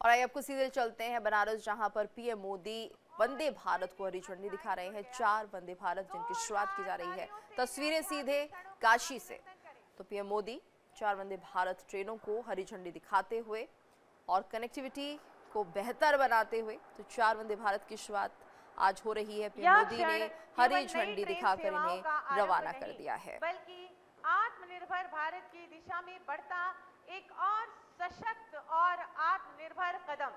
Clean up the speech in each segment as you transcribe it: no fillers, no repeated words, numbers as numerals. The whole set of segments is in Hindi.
और आइए आपको सीधे चलते हैं बनारस, जहां पर पीएम मोदी वंदे भारत को हरी झंडी दिखा रहे हैं। 4 वंदे भारत जिनकी शुरुआत की जा रही है। तस्वीरें सीधे काशी से। तो पीएम मोदी 4 वंदे भारत ट्रेनों को हरी झंडी दिखाते हुए और कनेक्टिविटी को बेहतर बनाते हुए, तो 4 वंदे भारत की शुरुआत आज हो रही है। पीएम मोदी ने हरी झंडी दिखाकर इन्हें रवाना कर दिया है। बल्कि आत्मनिर्भर भारत की दिशा में बढ़ता एक और सशक्त और आत्मनिर्भर कदम।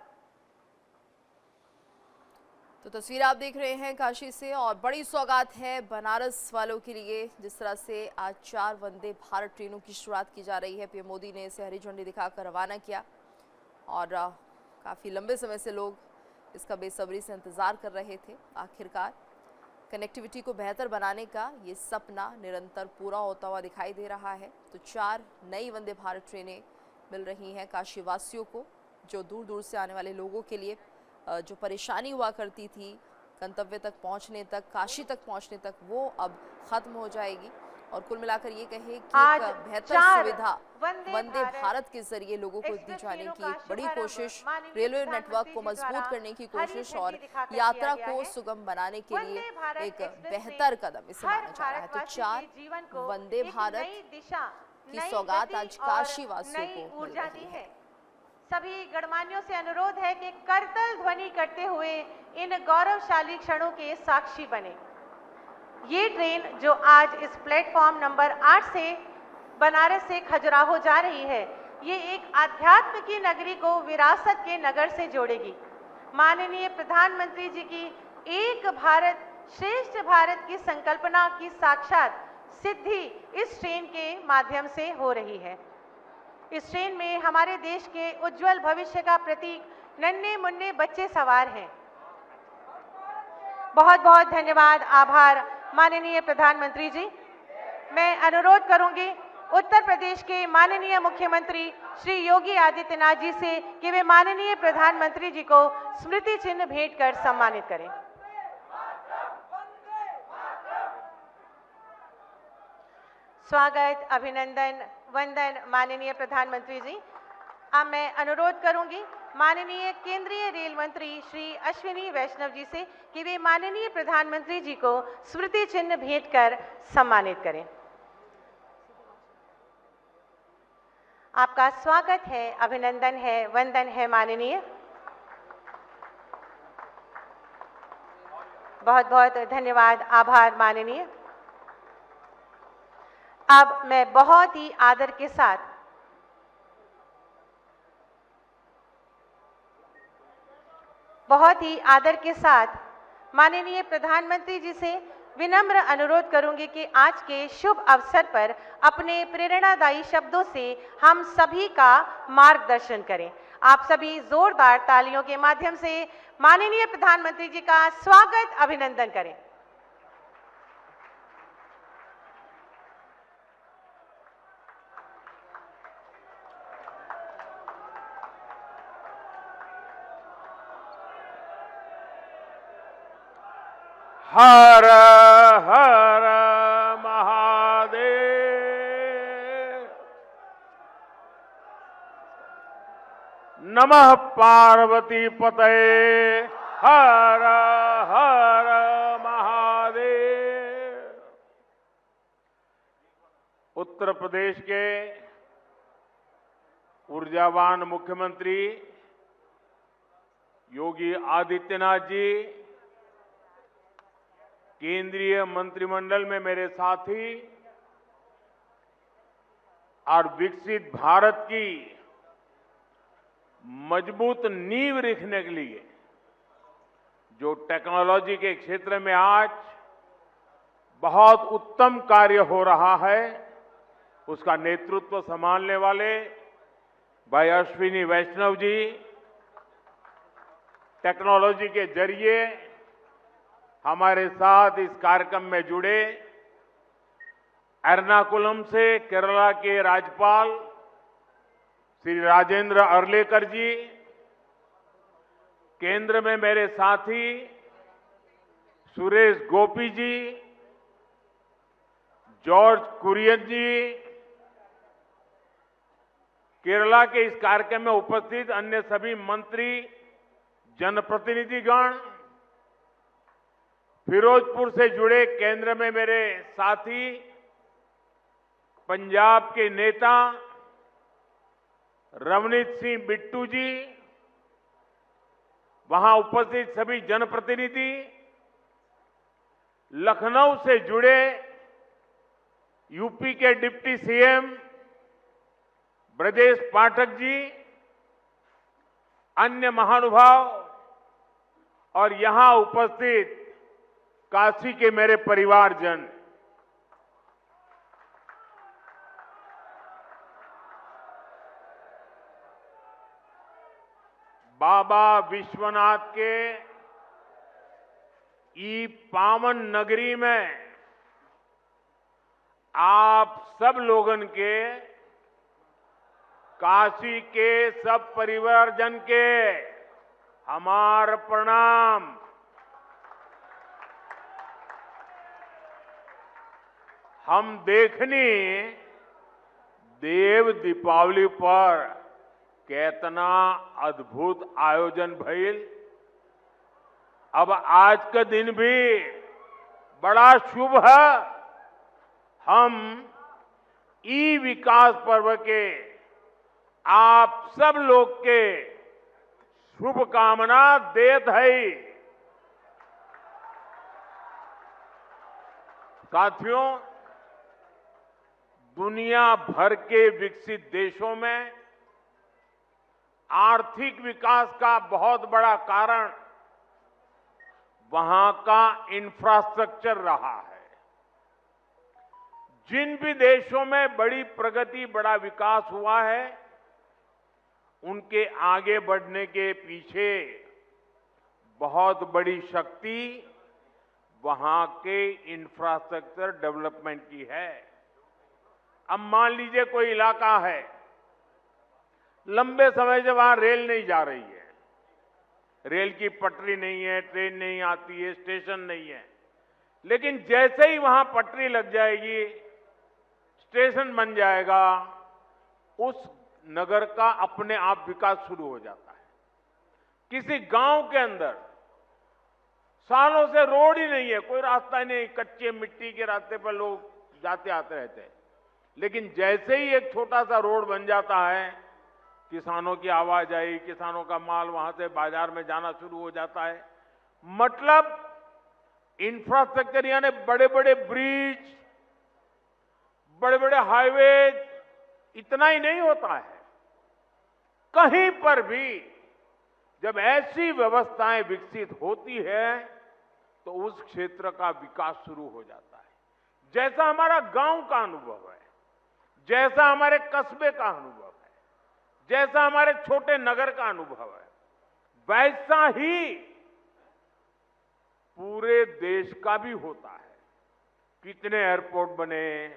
तो तस्वीर आप देख रहे हैं काशी से, और बड़ी सौगात है बनारस वालों के लिए। जिस तरह से आज 4 वंदे भारत ट्रेनों की शुरुआत की जा रही है, पीएम मोदी ने इसे हरी झंडी दिखाकर रवाना किया और काफ़ी लंबे समय से लोग इसका बेसब्री से इंतज़ार कर रहे थे। आखिरकार कनेक्टिविटी को बेहतर बनाने का ये सपना निरंतर पूरा होता हुआ दिखाई दे रहा है। तो 4 नई वंदे भारत ट्रेनें मिल रही हैं काशी वासियों को, जो दूर दूर से आने वाले लोगों के लिए जो परेशानी हुआ करती थी गंतव्य तक पहुंचने तक, काशी तक पहुंचने तक, वो अब खत्म हो जाएगी। और कुल मिलाकर ये कहे कि एक बेहतर सुविधा वंदे भारत के जरिए लोगों को दी जाने की एक बड़ी कोशिश, रेलवे नेटवर्क को मजबूत करने की कोशिश और यात्रा को सुगम बनाने के लिए एक बेहतर कदम इसे माना जा रहा है। तो 4 वंदे भारत की सौगात आज काशी वासियों को मिल रही है। सभी गणमान्यों से अनुरोध है कि करतल ध्वनि करते हुए इन गौरवशाली क्षणों के साक्षी बने। ये ट्रेन जो आज इस प्लेटफॉर्म नंबर 8 से बनारस से खजुराहो जा रही है, ये एक आध्यात्म की नगरी को विरासत के नगर से जोड़ेगी। माननीय प्रधानमंत्री जी की एक भारत श्रेष्ठ भारत की संकल्पना की साक्षात सिद्धि इस ट्रेन के माध्यम से हो रही है। इस ट्रेन में हमारे देश के उज्जवल भविष्य का प्रतीक नन्हे मुन्ने बच्चे सवार हैं। बहुत बहुत धन्यवाद, आभार माननीय प्रधानमंत्री जी। मैं अनुरोध करूंगी उत्तर प्रदेश के माननीय मुख्यमंत्री श्री योगी आदित्यनाथ जी से कि वे माननीय प्रधानमंत्री जी को स्मृति चिन्ह भेंट कर सम्मानित करें। स्वागत, अभिनंदन, वंदन माननीय प्रधानमंत्री जी। अब मैं अनुरोध करूंगी माननीय केंद्रीय रेल मंत्री श्री अश्विनी वैष्णव जी से कि वे माननीय प्रधानमंत्री जी को स्मृति चिन्ह भेंट कर सम्मानित करें। आपका स्वागत है, अभिनंदन है, वंदन है माननीय। बहुत बहुत धन्यवाद, आभार माननीय। अब मैं बहुत ही आदर के साथ माननीय प्रधानमंत्री जी से विनम्र अनुरोध करूंगी कि आज के शुभ अवसर पर अपने प्रेरणादायी शब्दों से हम सभी का मार्गदर्शन करें। आप सभी जोरदार तालियों के माध्यम से माननीय प्रधानमंत्री जी का स्वागत, अभिनंदन करें। हर हर महादेव। नमः पार्वती पतये। हर हर महादेव। उत्तर प्रदेश के ऊर्जावान मुख्यमंत्री योगी आदित्यनाथ जी, केंद्रीय मंत्रिमंडल में मेरे साथी और विकसित भारत की मजबूत नींव रखने के लिए जो टेक्नोलॉजी के क्षेत्र में आज बहुत उत्तम कार्य हो रहा है, उसका नेतृत्व संभालने वाले भाई अश्विनी वैष्णव जी, टेक्नोलॉजी के जरिए हमारे साथ इस कार्यक्रम में जुड़े एर्नाकुलम से केरला के राज्यपाल श्री राजेंद्र अर्लेकर जी, केंद्र में मेरे साथी सुरेश गोपी जी, जॉर्ज कुरियन जी, केरला के इस कार्यक्रम में उपस्थित अन्य सभी मंत्री, जनप्रतिनिधिगण, फिरोजपुर से जुड़े केंद्र में मेरे साथी, पंजाब के नेता रवनीत सिंह बिट्टू जी, वहां उपस्थित सभी जनप्रतिनिधि, लखनऊ से जुड़े यूपी के डिप्टी सीएम ब्रजेश पाठक जी, अन्य महानुभाव और यहां उपस्थित काशी के मेरे परिवारजन, बाबा विश्वनाथ के ई पावन नगरी में आप सब लोगन के, काशी के सब परिवारजन के हमार प्रणाम। हम देखनी देव दीपावली पर कितना अद्भुत आयोजन भइल। अब आज का दिन भी बड़ा शुभ है। हम ई विकास पर्व के आप सब लोग के शुभकामना देत है। साथियों, दुनिया भर के विकसित देशों में आर्थिक विकास का बहुत बड़ा कारण वहां का इंफ्रास्ट्रक्चर रहा है। जिन भी देशों में बड़ी प्रगति, बड़ा विकास हुआ है, उनके आगे बढ़ने के पीछे बहुत बड़ी शक्ति वहां के इंफ्रास्ट्रक्चर डेवलपमेंट की है। अब मान लीजिए कोई इलाका है, लंबे समय से वहां रेल नहीं जा रही है, रेल की पटरी नहीं है, ट्रेन नहीं आती है, स्टेशन नहीं है, लेकिन जैसे ही वहां पटरी लग जाएगी, स्टेशन बन जाएगा, उस नगर का अपने आप विकास शुरू हो जाता है। किसी गांव के अंदर सालों से रोड ही नहीं है, कोई रास्ता ही नहीं, कच्चे मिट्टी के रास्ते पर लोग जाते आते रहते हैं, लेकिन जैसे ही एक छोटा सा रोड बन जाता है, किसानों की आवाजाही, किसानों का माल वहां से बाजार में जाना शुरू हो जाता है। मतलब इंफ्रास्ट्रक्चर यानी बड़े बड़े ब्रिज, बड़े बड़े हाईवे, इतना ही नहीं होता है। कहीं पर भी जब ऐसी व्यवस्थाएं विकसित होती है तो उस क्षेत्र का विकास शुरू हो जाता है। जैसा हमारा गांव का अनुभव है, जैसा हमारे कस्बे का अनुभव है, जैसा हमारे छोटे नगर का अनुभव है, वैसा ही पूरे देश का भी होता है। कितने एयरपोर्ट बने,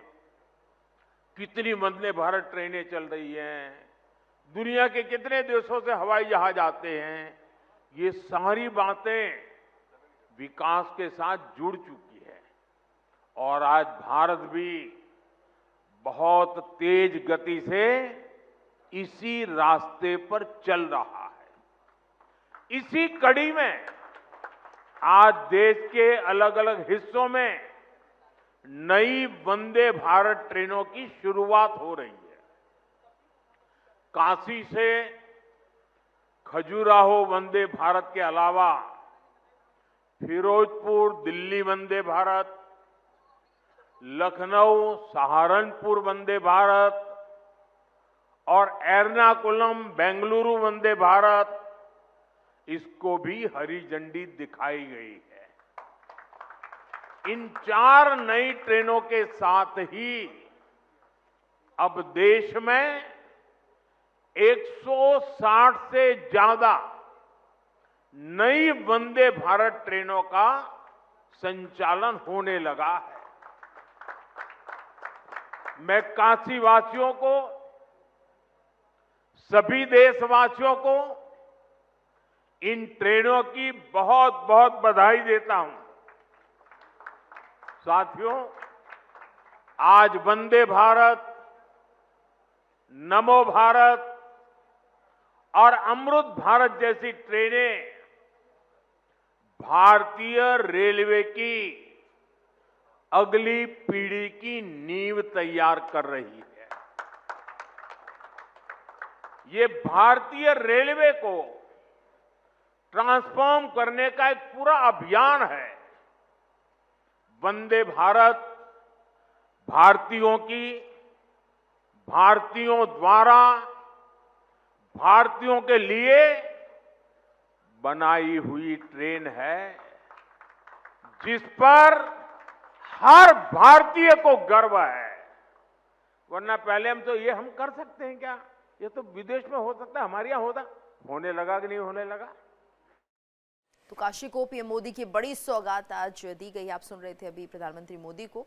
कितनी वंदे भारत ट्रेनें चल रही हैं, दुनिया के कितने देशों से हवाई जहाज आते हैं, ये सारी बातें विकास के साथ जुड़ चुकी है। और आज भारत भी बहुत तेज गति से इसी रास्ते पर चल रहा है। इसी कड़ी में आज देश के अलग अलग हिस्सों में नई वंदे भारत ट्रेनों की शुरुआत हो रही है। काशी से खजुराहो वंदे भारत के अलावा फिरोजपुर दिल्ली वंदे भारत, लखनऊ सहारनपुर वंदे भारत और एर्नाकुलम बेंगलुरु वंदे भारत, इसको भी हरी झंडी दिखाई गई है। इन 4 नई ट्रेनों के साथ ही अब देश में 160 से ज्यादा नई वंदे भारत ट्रेनों का संचालन होने लगा है। मैं काशी वासियों को, सभी देशवासियों को इन ट्रेनों की बहुत बहुत बधाई देता हूं। साथियों, आज वंदे भारत नमो भारत और अमृत भारत जैसी ट्रेनें भारतीय रेलवे की अगली पीढ़ी की नींव तैयार कर रही है। ये भारतीय रेलवे को ट्रांसफॉर्म करने का एक पूरा अभियान है। वंदे भारत भारतीयों की, भारतीयों द्वारा, भारतीयों के लिए बनाई हुई ट्रेन है, जिस पर हर भारतीय को गर्व है। वरना पहले हम कर सकते हैं क्या? ये तो विदेश में हो सकता है, हमारे यहां होने लगा कि नहीं होने लगा। तो काशी को पीएम मोदी की बड़ी सौगात आज दी गई। आप सुन रहे थे अभी प्रधानमंत्री मोदी को।